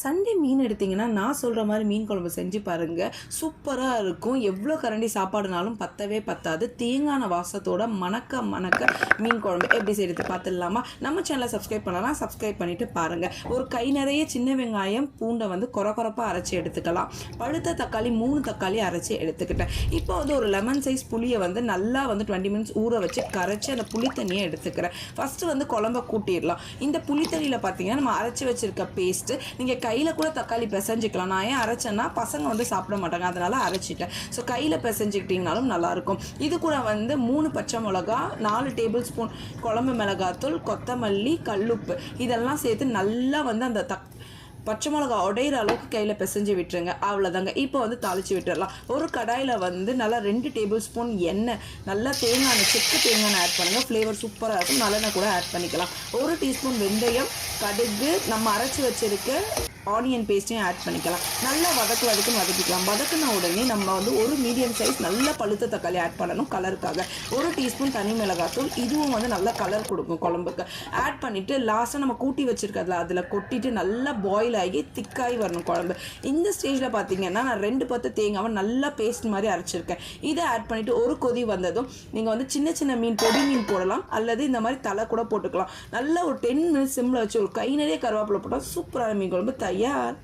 Sunday மீன் எடுத்திங்கன்னா நான் சொல்கிற மாதிரி மீன் குழம்பு செஞ்சு பாருங்கள், சூப்பராக இருக்கும். எவ்வளோ கரண்டி சாப்பாடுனாலும் பத்தவே பத்தாது. தேங்காய் வாசத்தோட மணக்க மீன் குழம்பு எப்படி செய்கிறது பார்த்துடலாமா? நம்ம சேனலை சப்ஸ்கிரைப் பண்ணலாம், சப்ஸ்கிரைப் பண்ணிவிட்டு பாருங்கள். ஒரு கை நிறைய சின்ன வெங்காயம் பூண்டை வந்து கொரப்பாக அரைச்சி எடுத்துக்கலாம். பழுத்த தக்காளி 3 தக்காளி அரைச்சி எடுத்துக்கிட்டேன். இப்போ வந்து ஒரு லெமன் சைஸ் புளியை வந்து நல்லா வந்து 20 மினிட்ஸ் ஊற வச்சு கரைச்சி அந்த புளி தண்ணியை எடுத்துக்கிறேன். ஃபஸ்ட்டு வந்து குழம்ப கூட்டிடலாம். இந்த புளி தண்ணியில் பார்த்தீங்கன்னா நம்ம அரைச்சி வச்சுருக்க பேஸ்ட்டு, நீங்கள் கையில் கூட தக்காளி பிசைஞ்சிக்கலாம். நான் ஏன் அரைச்சேன்னா பசங்க வந்து சாப்பிட மாட்டாங்க, அதனால் அரைச்சிட்டேன். ஸோ கையில் பிசைஞ்சிக்கிட்டிங்கனாலும் நல்லாயிருக்கும். இது கூட வந்து 3 பச்சை மிளகா, 4 டேபிள் ஸ்பூன் குழம்பு மிளகாத்தூள், கொத்தமல்லி, கல்லுப்பு இதெல்லாம் சேர்த்து நல்லா வந்து அந்த பச்சை மிளகா உடையிற அளவுக்கு கையில் பிசைஞ்சு விட்டுருங்க. அவ்வளோதாங்க. இப்போ வந்து தாளித்து விட்டுடலாம். ஒரு கடாயில் வந்து நல்லா 2 டேபிள் ஸ்பூன் எண்ணெய், நல்லா தேங்காய் செக்கு தேங்காய் ஆட் பண்ணுங்கள். ஃப்ளேவர் சூப்பராக இருக்கும். நல்லெண்ணெய் கூட ஆட் பண்ணிக்கலாம். 1 டீஸ்பூன் வெந்தயம், கடுகு, நம்ம அரைச்சி வச்சுருக்க ஆனியன் பேஸ்ட்டையும் ஆட் பண்ணிக்கலாம். நல்லா வதக்கிக்கலாம். வதக்கின உடனே நம்ம வந்து ஒரு மீடியம் சைஸ் நல்ல பழுத்த தக்காளி ஆட் பண்ணணும் கலருக்காக. 1 டீஸ்பூன் தனி மிளகாத்தூள், இதுவும் வந்து நல்லா கலர் கொடுக்கும் குழம்புக்கு. ஆட் பண்ணிவிட்டு லாஸ்ட்டாக நம்ம கூட்டி வச்சுருக்கிறதுல அதில் கொட்டிட்டு நல்லா பாயில் ஆகி திக்காகி வரணும் குழம்பு. இந்த ஸ்டேஜில் பார்த்தீங்கன்னா நான் 2 பத்து தேங்காவை நல்லா பேஸ்ட் மாதிரி அரைச்சிருக்கேன். இதை ஆட் பண்ணிவிட்டு ஒரு கொதி வந்ததும் நீங்கள் வந்து சின்ன மீன், பொடி மீன் போடலாம், அல்லது இந்த மாதிரி தலை கூட போட்டுக்கலாம். நல்லா ஒரு 10 மினிட்ஸ் சிம்மில் வச்சு ஒரு கை நிறைய கருவேப்பிலை போட்டால் சூப்பரான மீன் குழம்பு தயார்.